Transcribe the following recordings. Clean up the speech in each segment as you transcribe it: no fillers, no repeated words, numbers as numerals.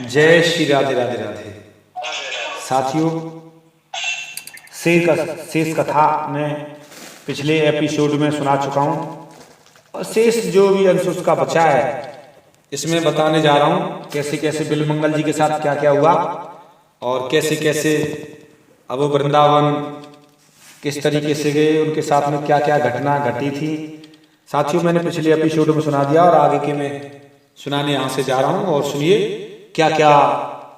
जय श्री राधे राधे राधे। साथियों, शेष कथा में पिछले एपिसोड में सुना चुका हूँ और शेष जो भी अंश उसका बचा है इसमें बताने जा रहा हूँ कैसे कैसे बिल्वमंगल जी के साथ क्या क्या हुआ और कैसे कैसे अब वो वृंदावन किस तरीके से गए, उनके साथ में क्या क्या घटना घटी थी। साथियों, मैंने पिछले एपिसोड में सुना दिया और आगे के मैं सुनाने यहाँ से जा रहा हूँ और सुनिए क्या क्या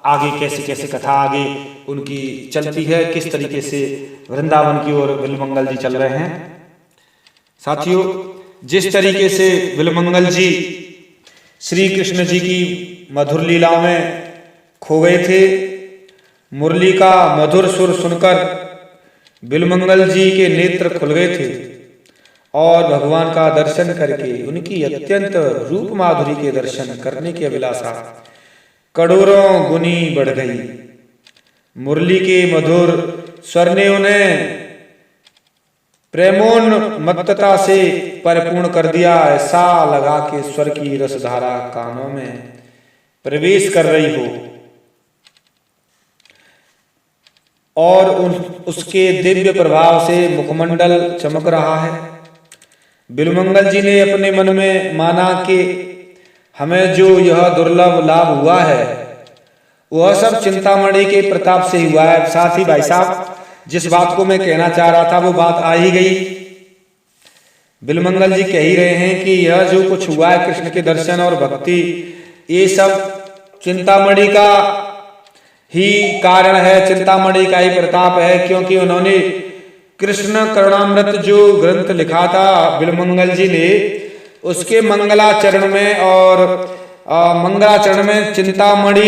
आगे कैसे कैसे कथा आगे उनकी चलती है, किस तरीके से वृंदावन की ओर बिल्वमंगल जी चल रहे हैं। साथियों, जिस तरीके से बिल्वमंगल जी श्री कृष्ण जी की मधुर लीलाओं में खो गए थे, मुरली का मधुर सुर सुनकर बिल्वमंगल जी के नेत्र खुल गए थे और भगवान का दर्शन करके उनकी अत्यंत रूप माधुरी के दर्शन करने की अभिलाषा करोड़ों गुनी बढ़ गई। मुरली के मधुर स्वर ने उन्हें प्रेमोन्मत्तता से परिपूर्ण कर दिया। ऐसा लगा कि स्वर की रसधारा कानों में प्रवेश कर रही हो और उसके दिव्य प्रभाव से मुखमंडल चमक रहा है। बिल्वमंगल जी ने अपने मन में माना कि हमें जो यह दुर्लभ लाभ हुआ है वह सब चिंतामणि के प्रताप से हुआ है। साथ ही भाई साहब, जिस बात को मैं कहना चाह रहा था वो बात आ ही गई। बिल्वमंगल जी कह ही रहे हैं कि यह जो कुछ हुआ है कृष्ण के दर्शन और भक्ति, ये सब चिंतामणि का ही कारण है, चिंतामणि का ही प्रताप है, क्योंकि उन्होंने कृष्ण करुणामृत जो ग्रंथ लिखा था बिल्वमंगल जी ने, उसके मंगलाचरण में और मंगलाचरण में चिंतामणि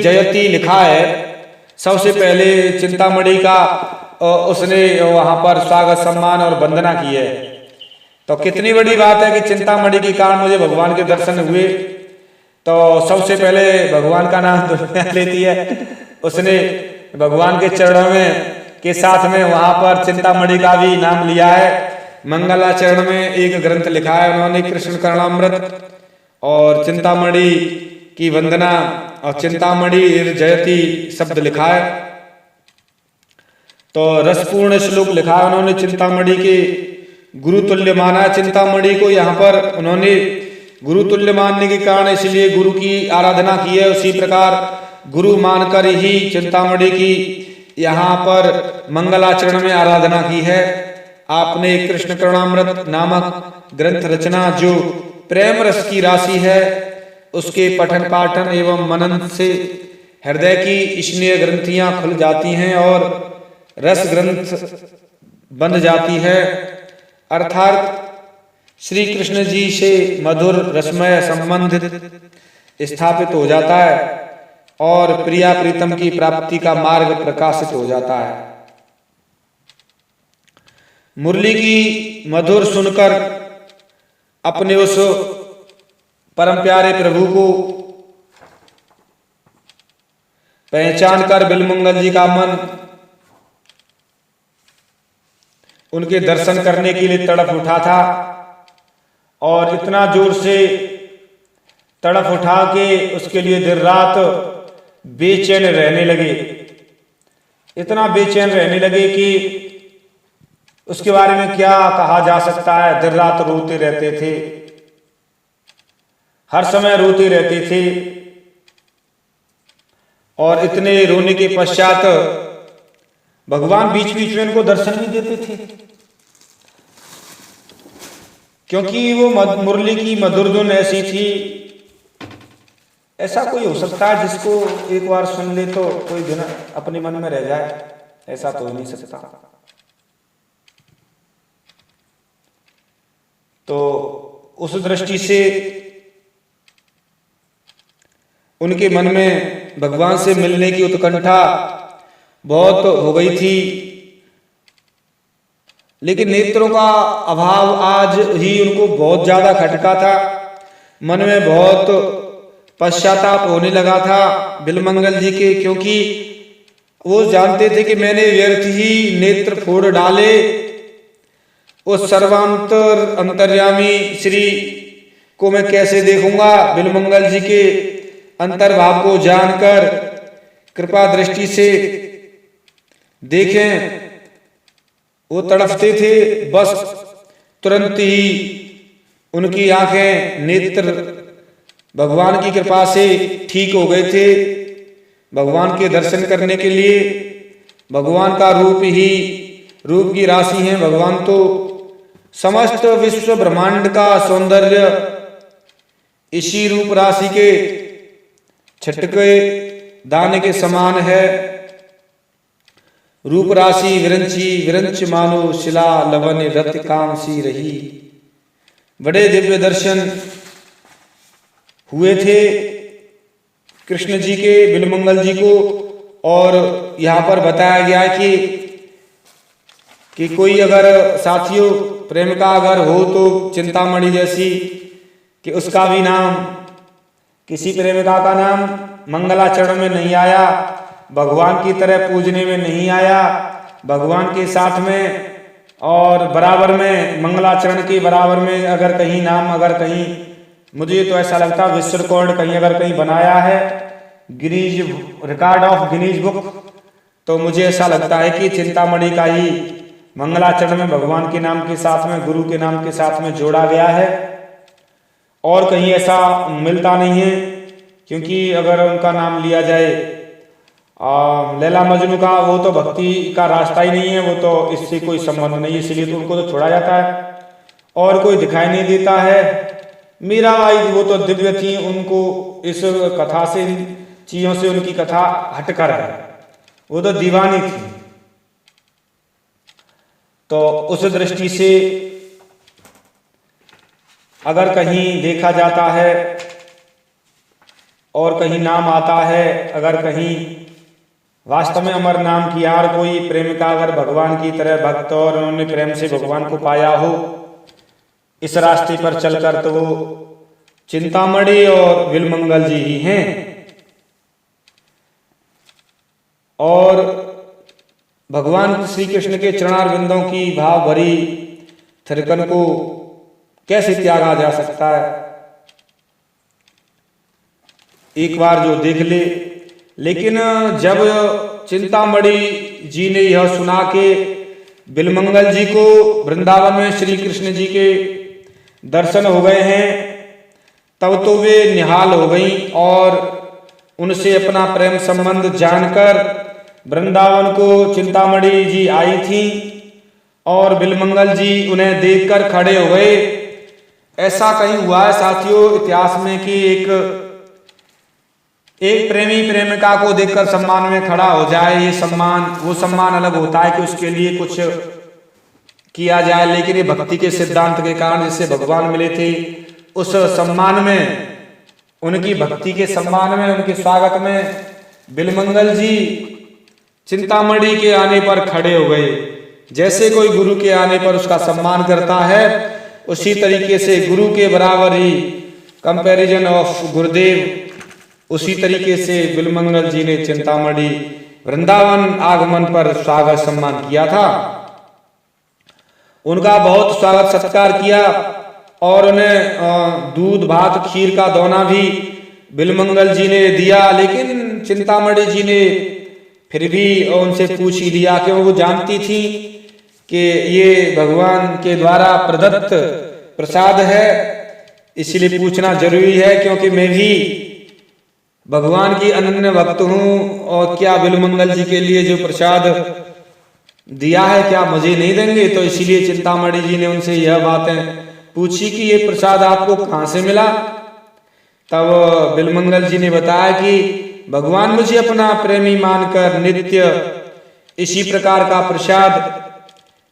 जयति लिखा है। सबसे पहले चिंतामणि का उसने वहां पर स्वागत सम्मान और वंदना की है। तो कितनी बड़ी बात है कि चिंतामणि के कारण मुझे भगवान के दर्शन हुए। तो सबसे पहले भगवान का नाम दुनिया लेती है, उसने भगवान के चरणों में के साथ में वहां पर चिंतामणि का भी नाम लिया है। मंगलाचरण में एक ग्रंथ लिखा है उन्होंने, कृष्ण करुणामृत, और चिंतामणि की वंदना और चिंतामणि जयति शब्द लिखा है। तो रसपूर्ण श्लोक लिखा है उन्होंने, चिंतामणि के गुरु तुल्य माना। चिंतामणि को यहाँ पर उन्होंने गुरु तुल्य मानने के कारण इसलिए गुरु की आराधना की है। उसी प्रकार गुरु मानकर ही चिंतामणि की यहाँ पर मंगलाचरण में आराधना की है। आपने कृष्ण करुणामृत नामक ग्रंथ रचना, जो प्रेम रस की राशि है, उसके पठन पाठन एवं मनन से हृदय की स्नेह ग्रंथियां खुल जाती हैं और रस ग्रंथ बंध जाती है, अर्थात श्री कृष्ण जी से मधुर रसमय संबंध स्थापित हो जाता है और प्रिया प्रीतम की प्राप्ति का मार्ग प्रकाशित हो जाता है। मुरली की मधुर सुनकर अपने उस परम प्यारे प्रभु को पहचान कर बिल्वमंगल जी का मन उनके दर्शन करने के लिए तड़प उठा था और इतना जोर से तड़प उठा के उसके लिए दिन रात बेचैन रहने लगे। इतना बेचैन रहने लगे कि उसके बारे में क्या कहा जा सकता है। दिन रात रोते रहते थे, हर समय रोते रहते थे और इतने रोने के पश्चात भगवान बीच बीच में उनको दर्शन भी देते थे, क्योंकि वो मुरली की मधुर धुन ऐसी थी। ऐसा कोई हो सकता है जिसको एक बार सुन ले तो कोई दिन अपने मन में रह जाए? ऐसा तो हो नहीं सकता। तो उस दृष्टि से उनके मन में भगवान से मिलने की उत्कंठा बहुत हो गई थी, लेकिन नेत्रों का अभाव आज ही उनको बहुत ज्यादा खटका था। मन में बहुत पश्चाताप होने लगा था बिल्वमंगल जी के, क्योंकि वो जानते थे कि मैंने व्यर्थ ही नेत्र फोड़ डाले। उस सर्वांतर अंतर्यामी श्री को मैं कैसे देखूंगा? बिल्वमंगल जी के अंतर्भाव को जानकर कृपा दृष्टि से देखें। वो तड़पते थे, बस तुरंत ही उनकी आंखें, नेत्र भगवान की कृपा से ठीक हो गए थे। भगवान के दर्शन करने के लिए भगवान का रूप ही रूप की राशि है। भगवान तो समस्त विश्व ब्रह्मांड का सौंदर्य इसी रूप राशि के छटके दाने के समान है। रूप राशि विरंची विरंच मानो शिला लवन रत काम सी रही। बड़े दिव्य दर्शन हुए थे कृष्ण जी के, बिलमंगल जी को। और यहाँ पर बताया गया है कि कोई अगर साथियों प्रेम का अगर हो तो चिंतामणि जैसी, कि उसका भी नाम, किसी प्रेमिका का नाम मंगलाचरण में नहीं आया, भगवान की तरह पूजने में नहीं आया, भगवान के साथ में और बराबर में मंगलाचरण के बराबर में अगर कहीं नाम, अगर कहीं, मुझे तो ऐसा लगता है विश्व रिकॉर्ड कहीं अगर कहीं बनाया है, Guinness record of Guinness book, तो मुझे ऐसा लगता है कि चिंतामणि का ही मंगलाचरण में भगवान के नाम के साथ में, गुरु के नाम के साथ में जोड़ा गया है। और कहीं ऐसा मिलता नहीं है, क्योंकि अगर उनका नाम लिया जाए लैला मजनू का, वो तो भक्ति का रास्ता ही नहीं है, वो तो इससे कोई संबंध नहीं है, इसलिए तो उनको तो छोड़ा जाता है। और कोई दिखाई नहीं देता है। मीराबाई वो तो दिव्य थी, उनको इस कथा से, चीजों से उनकी कथा हटकर है, वो तो दीवानी थी। तो उस दृष्टि से अगर कहीं देखा जाता है और कहीं नाम आता है, अगर कहीं वास्तव में अमर नाम की यार कोई प्रेमिका अगर भगवान की तरह भक्त और उन्होंने प्रेम से भगवान को पाया हो इस रास्ते पर चलकर, तो वो चिंतामणि और बिलमंगल जी ही हैं। और भगवान श्री कृष्ण के चरणारविंदों की भाव भरी थिरकन को कैसे त्यागा जा सकता है? एक बार जो देख ले। लेकिन जब चिंतामणि जी ने यह सुना के बिलमंगल जी को वृंदावन में श्री कृष्ण जी के दर्शन हो गए हैं, तब तो वे निहाल हो गई और उनसे अपना प्रेम संबंध जानकर वृंदावन को चिंतामणि जी आई थी और बिलमंगल जी उन्हें देखकर खड़े हो गए। ऐसा कहीं हुआ है साथियों इतिहास में कि एक प्रेमी प्रेमिका को देखकर सम्मान में खड़ा हो जाए। ये सम्मान, वो सम्मान अलग होता है कि उसके लिए कुछ किया जाए, लेकिन ये भक्ति के सिद्धांत के कारण जिससे भगवान मिले थे, उस सम्मान में, उनकी भक्ति के सम्मान में, उनके स्वागत में बिलमंगल जी चिंतामणि के आने पर खड़े हो गए। जैसे कोई गुरु के आने पर उसका सम्मान करता है, उसी तरीके से गुरु के बराबर ही कंपैरिजन ऑफ गुरुदेव, उसी तरीके से बिलमंगल जी ने चिंतामणि वृंदावन आगमन पर स्वागत सम्मान किया था। उनका बहुत स्वागत सत्कार किया और उन्हें दूध भात खीर का दोना भी बिलमंगल जी ने दिया। लेकिन चिंतामणि जी ने फिर भी उनसे पूछ ही लिया, क्यों वो जानती थी कि ये भगवान के द्वारा प्रदत्त प्रसाद है, इसलिए पूछना जरूरी है, क्योंकि मैं भी भगवान की अनन्य भक्त हूँ और क्या बिलमंगल जी के लिए जो प्रसाद दिया है क्या मुझे नहीं देंगे? तो इसीलिए चिंतामणि जी ने उनसे यह बातें पूछी कि ये प्रसाद आपको कहाँ से मिला। तब बिलमंगल जी ने बताया कि भगवान मुझे अपना प्रेमी मानकर नित्य इसी प्रकार का प्रसाद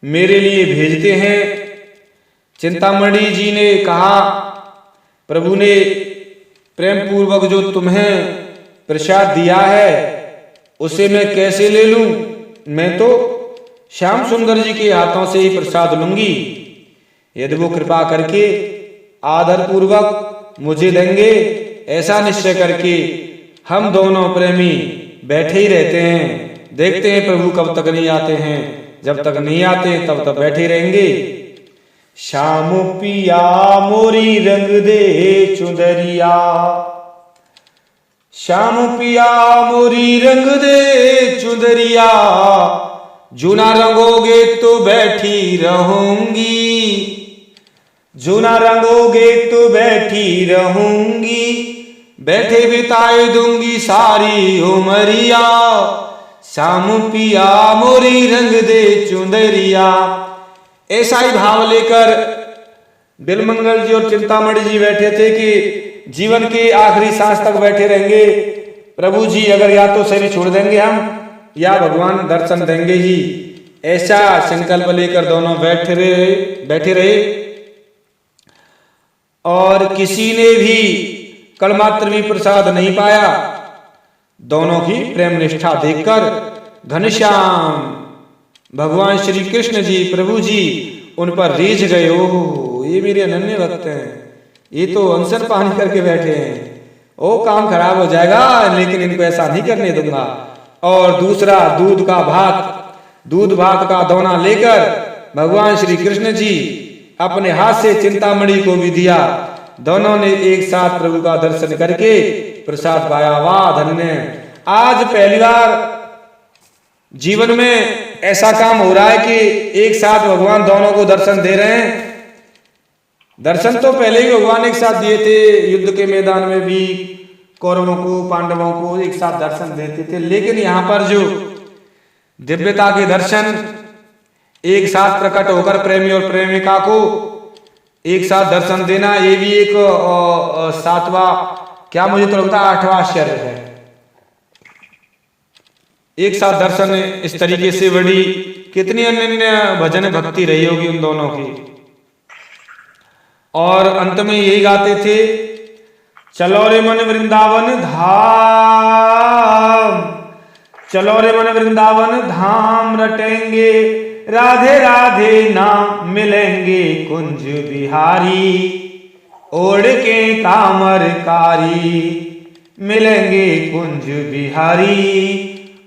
मेरे लिए भेजते हैं। चिंतामणि जी ने कहा, प्रभु ने प्रेम पूर्वक जो तुम्हें प्रसाद दिया है उसे मैं कैसे ले लूं? मैं तो श्याम सुंदर जी के हाथों से ही प्रसाद लूंगी। यदि वो कृपा करके आदर पूर्वक मुझे देंगे, ऐसा निश्चय करके हम दोनों प्रेमी बैठे ही रहते हैं, देखते हैं प्रभु कब तक नहीं आते हैं। जब तक नहीं आते तब तक बैठे रहेंगे। श्याम पिया मोरी रंग दे चुंदरिया, श्याम पिया मोरी रंग दे चुंदरिया, जूना रंगोगे तो बैठी रहूंगी, जूना रंगोगे तो बैठी रहूंगी, बैठे बिताए दूंगी सारी उमरिया, श्याम पिया मोरी रंग दे चुंदरिया। ऐसा ही भाव लेकर बिलमंगल जी और चिंतामणि जी बैठे थे कि जीवन के आखिरी सांस तक बैठे रहेंगे। प्रभु जी अगर या तो शरीर छोड़ देंगे हम, या भगवान दर्शन देंगे ही, ऐसा संकल्प लेकर दोनों बैठे रहे। और किसी ने भी कलमात्र भी प्रसाद नहीं पाया। दोनों की प्रेम निष्ठा देखकर घनश्याम भगवान श्री कृष्ण जी प्रभु जी उन पर रीझ गए। ओह, ये मेरे अनन्य भक्त हैं, ये तो अनशन पानी करके बैठे हैं, ओ काम खराब हो जाएगा, लेकिन इनको ऐसा नहीं करने दूंगा। और दूसरा दूध भात का दोना लेकर भगवान श्री कृष्ण जी अपने हाथ से चिंतामणि को भी दिया। दोनों ने एक साथ प्रभु का दर्शन करके प्रसाद पाया। वाह धन्य! आज पहली बार जीवन में ऐसा काम हो रहा है कि एक साथ भगवान दोनों को दर्शन दे रहे हैं। दर्शन तो पहले ही भगवान एक साथ दिए थे, युद्ध के मैदान में भी कौरवों को पांडवों को एक साथ दर्शन देते थे, लेकिन यहाँ पर जो दिव्यता के दर्शन एक साथ प्रकट होकर प्रेमी और प्रेमिका को एक साथ दर्शन देना, ये भी एक सातवां, क्या मुझे तो लगता है 8वां आश्चर्य है। एक साथ दर्शन इस तरीके से बड़ी कितनी अनन्य भजन भक्ति रही होगी उन दोनों की। और अंत में यही गाते थे, चलो रे मन वृंदावन धाम, चलो रे मन वृंदावन धाम, रटेंगे राधे राधे नाम, मिलेंगे कुंज बिहारी ओढ़ के कामरकारी, मिलेंगे कुंज बिहारी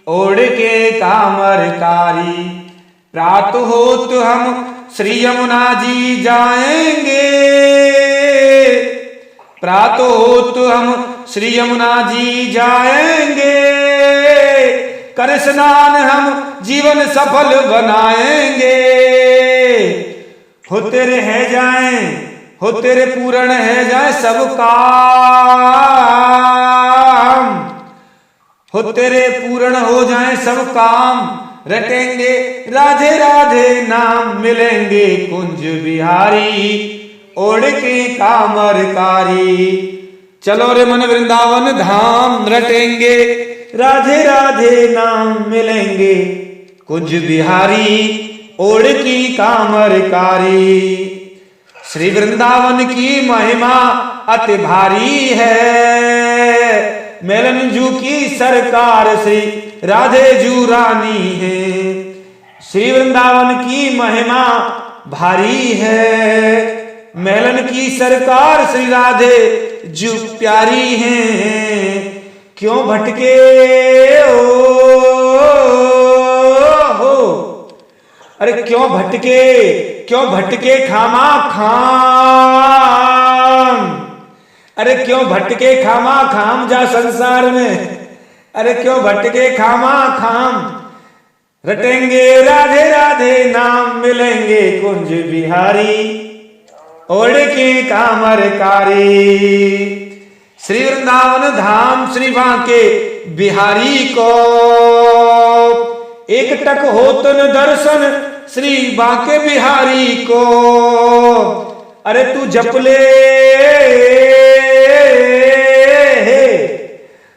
ओढ़ के कामरकारी। रात हो तो हम श्री यमुना जी जाएंगे, प्रातः हो तो हम श्री यमुना जी जाएंगे, कर स्नान हम जीवन सफल बनाएंगे। हो तेरे है जाएं, हो तेरे पूर्ण है जाए सब काम, हो तेरे पूर्ण हो जाए सब काम, रटेंगे राधे राधे नाम, मिलेंगे कुंज बिहारी ओढ़ के कामरकारी। चलो रे मन वृंदावन धाम, रटेंगे राधे राधे नाम, मिलेंगे कुंज बिहारी ओढ़ की कामरकारी। श्री वृंदावन की महिमा अति भारी है, मेलन जू की सरकार श्री राधे जू रानी है। श्री वृंदावन की महिमा भारी है, मेलन की सरकार श्री राधे जू प्यारी हैं। क्यों भटके हो, अरे क्यों भटके खामा खाम, अरे क्यों भटके खामा खाम जा संसार में, अरे क्यों भटके खामा खाम, रटेंगे राधे राधे नाम, मिलेंगे कुंज बिहारी ओढ़ के कामरकारी। श्री वृंदावन धाम श्री बांके बिहारी को, एक टक हो तन दर्शन श्री बांके बिहारी को। अरे तू जप ले,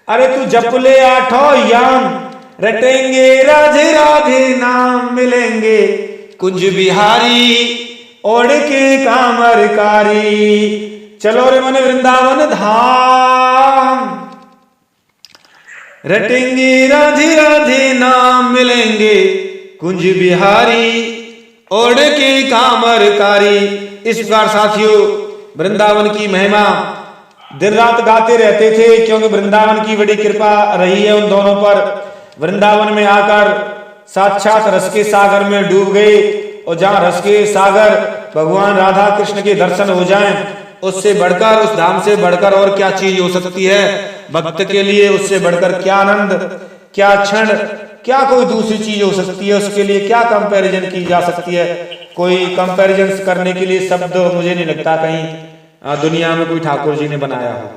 अरे तू जप ले आठों याम, रटेंगे राधे राधे नाम, मिलेंगे कुंज बिहारी ओढ़ के कामरकारी। चलो रे मन वृंदावन धाम, रटेंगे राधे राधे नाम, मिलेंगे कुंज बिहारी ओढ़ के कामरकारी। इस प्रकार साथियों वृंदावन की महिमा दिन रात गाते रहते थे, क्योंकि वृंदावन की बड़ी कृपा रही है उन दोनों पर। वृंदावन में आकर साक्षात रस के सागर में डूब गए, और जहां रस के सागर भगवान राधा कृष्ण के दर्शन हो जाएं, उससे बढ़कर, उस धाम से बढ़कर और क्या चीज हो सकती है। भक्त के लिए उससे बढ़कर क्या आनंद, क्या क्षण, क्या कोई दूसरी चीज हो सकती है, उसके लिए क्या कंपैरिजन की जा सकती है। कोई कंपैरिजन करने के लिए शब्द मुझे नहीं लगता कहीं दुनिया में कोई ठाकुर जी ने बनाया हो।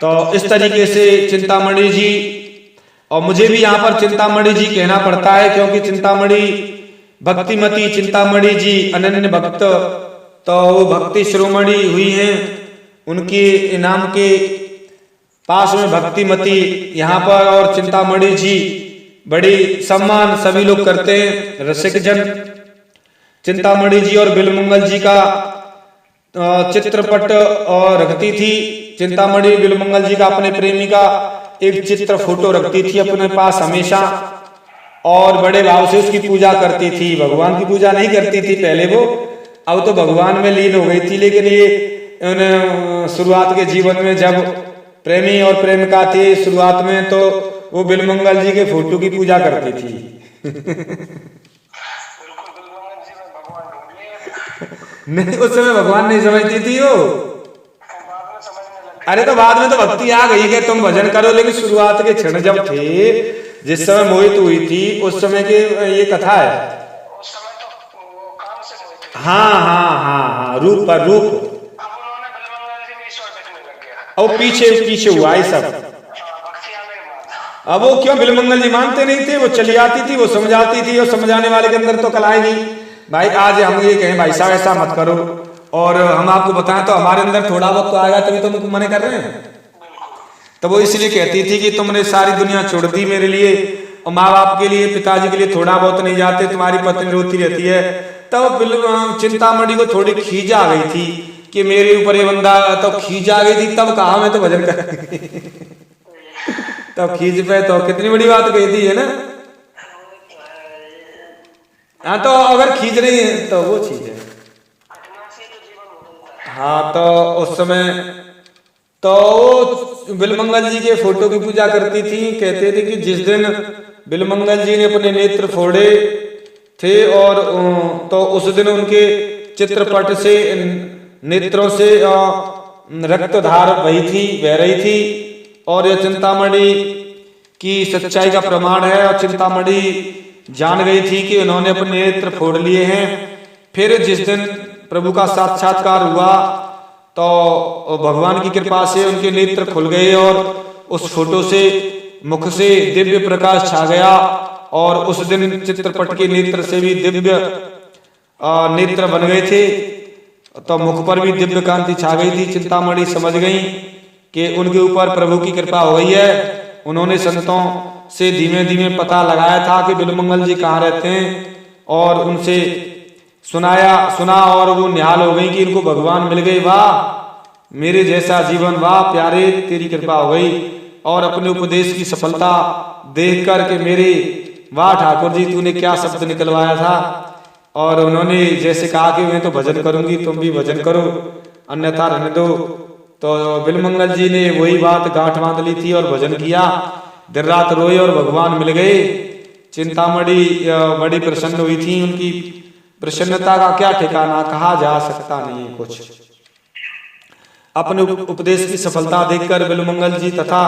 तो इस तरीके से चिंतामणि जी, और मुझे भी यहाँ पर चिंतामणि जी कहना पड़ता है क्योंकि चिंतामणि भक्तिमती चिंतामणि जी अनन्य भक्त, तो वो भक्ति शिरोमणि हुई हैं, उनके नाम के पास में भक्तिमती यहाँ पर, और चिंतामणि जी बड़ी सम्मान सभी लोग करते हैं, रसिक जन। चिंतामणि जी और बिलमंगल जी का चित्रपट और रखती थी चिंतामणि, बिलमंगल जी का अपने प्रेमी का एक चित्र फोटो रखती थी अपने पास हमेशा, और बड़े भाव से उसकी पूजा करती थी। भगवान की पूजा नहीं करती थी पहले वो, अब तो भगवान में लीन हो गई थी, लेकिन ये शुरुआत के जीवन में जब प्रेमी और प्रेमिका थे शुरुआत में, तो वो बिलमंगल जी के फोटो की पूजा करती थी। नहीं, उस समय भगवान नहीं समझती थी वो। अरे तो बाद में तो भक्ति आ गई कि तुम भजन करो, लेकिन शुरुआत के क्षण जब थे, जिस समय मोहित हुई थी, उस समय के ये कथा है। उस समय तो वो काम से मोहित थी। हाँ हाँ हाँ हाँ, रूप पर रूप। अब उन्होंने बिलमंगल जी में ईश्वर देखने लग गया। और पीछे पीछे हुआ ये सब। भक्ति आने के बाद अब वो क्यों बिलमंगल जी मानते नहीं थे, वो चली आती थी, वो समझाती थी, और समझाने वाले के अंदर तो कल आएगी। भाई आज हम ये कहें भाई साहब ऐसा मत करो, और हम आपको बताएं तो हमारे अंदर थोड़ा बहुत तो आएगा, तभी तो हम मना कर रहे हैं। तो वो इसलिए कहती थी कि तुमने सारी दुनिया छोड़ दी मेरे लिए, और माँ बाप के लिए, पिताजी के लिए थोड़ा बहुत नहीं जाते, तुम्हारी पत्नी रोती रहती है। तब चिंतामणि को थोड़ी खींच आ गई थी कि मेरे ऊपर ये बंदा, तो खींच आ गई थी, तब कहा मैं तो भजन कर तब खींच पे तो कितनी बड़ी बात कही थी, है ना। हाँ, तो अगर खींच रही है तो वो चीज है। हाँ, तो उस समय तो बिलमंगल जी के फोटो की पूजा करती थी। कहते थे कि जिस दिन बिलमंगल जी ने अपने नेत्र फोड़े थे, और तो उस दिन उनके चित्रपट से नेत्रों से रक्तधार बह रही थी, और यह चिंतामणि की सच्चाई का प्रमाण है। और चिंतामणि जान गई थी कि उन्होंने अपने नेत्र फोड़ लिए हैं। फिर जिस दिन प्रभु का साक्षात्कार हुआ, तो भगवान की कृपा से उनके नेत्र खुल गए, और उस फोटो से मुख से दिव्य प्रकाश छा गया, और उस दिन चित्रपट के नेत्र से भी दिव्य नेत्र बन गए थे, तो मुख पर भी दिव्य कांति छा गई थी। चिंतामणि समझ गई कि उनके ऊपर प्रभु की कृपा हो गई है। उन्होंने संतों से धीमे धीमे पता लगाया था कि बिलमंगल जी कहाँ रहते हैं, और उनसे सुना, और वो निहाल हो गई कि इनको भगवान मिल गए। वाह मेरे जैसा जीवन, वाह प्यारे तेरी कृपा हो गई। और अपने उपदेश की सफलता देख कर के मेरे, वाह ठाकुर जी तूने क्या शब्द निकलवाया था। और उन्होंने जैसे कहा कि मैं तो भजन करूंगी, तुम भी भजन करो, अन्यथा रहने दो। तो बिलमंगल जी ने वही बात गांठ बांध ली थी और भजन किया, दिन रात रोए और भगवान मिल गए। चिंतामणि बड़ी प्रसन्न हुई थी, उनकी प्रसन्नता का क्या ठिकाना, कहा जा सकता नहीं कुछ। अपने उपदेश की सफलता देखकर बिलमंगल जी तथा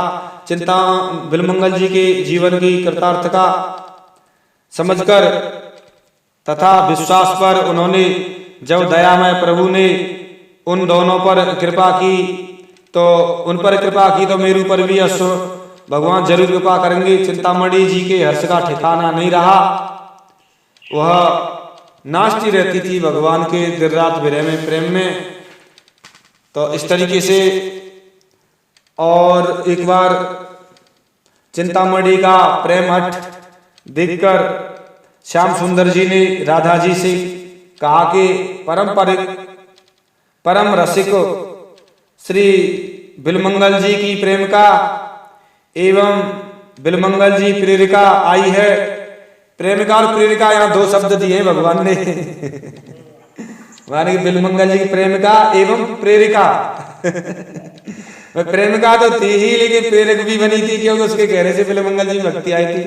बिलमंगल जी के जीवन की कृतार्थता समझकर तथा विश्वास पर उन्होंने, जब दयामय प्रभु ने उन दोनों पर कृपा की, तो उन पर कृपा की तो मेरे ऊपर भी भगवान जरूर कृपा करेंगे। चिंतामणि जी के हर्ष का ठिकाना नहीं रहा, वह नाचती रहती थी भगवान के दिन रात विरह में, प्रेम में। तो इस तरीके से, और एक बार चिंतामणि का प्रेम हट देखकर श्याम सुंदर जी ने राधा जी से कहा कि परम रसिक श्री बिलमंगल जी की प्रेमिका एवं बिलमंगल जी प्रेरिका आई है। प्रेमिका और प्रेरिका यहाँ दो शब्द दिए भगवान ने माने बिलमंगल जी की प्रेमिका एवं प्रेरिका प्रेमिका तो थी ही, लेकिन प्रेरक भी बनी थी, क्योंकि उसके कहने से बिलमंगल जी भक्ति आई थी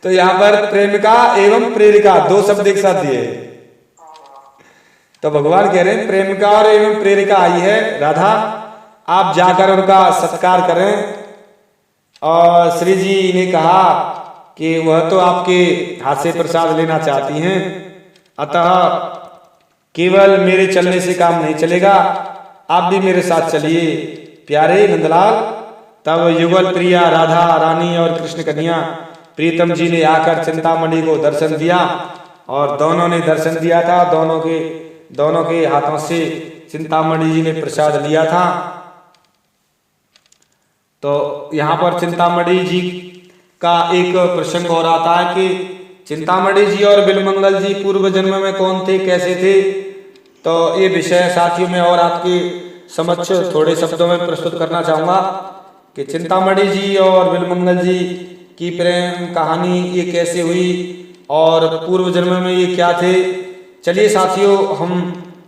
तो यहाँ पर प्रेमिका एवं प्रेरिका दो शब्द एक साथ दिए। तो भगवान कह रहे हैं प्रेमिका और एवं प्रेरिका आई है राधा, आप जाकर उनका सत्कार करें। और श्री जी ने कहा कि वह तो आपके हाथ से प्रसाद लेना चाहती हैं, अतः केवल मेरे चलने से काम नहीं चलेगा, आप भी मेरे साथ चलिए प्यारे नंदलाल। तब युगल प्रिया राधा रानी और कृष्ण कन्या प्रीतम जी ने आकर चिंतामणि को दर्शन दिया, और दोनों ने दर्शन दिया था, दोनों के हाथों से चिंतामणि जी ने प्रसाद लिया था। तो यहाँ पर चिंतामणि जी का एक प्रसंग और आता है कि चिंतामणि जी और बिलमंगल जी पूर्व जन्म में कौन थे, कैसे थे। तो ये विषय साथियों में और आपके समक्ष थोड़े शब्दों में प्रस्तुत करना चाहूँगा कि चिंतामणि जी और बिलमंगल जी की प्रेम कहानी ये कैसे हुई और पूर्व जन्म में ये क्या थे। चलिए साथियों, हम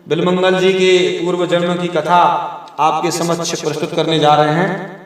बिलमंगल जी के पूर्व जन्म की कथा आपके समक्ष प्रस्तुत करने जा रहे हैं।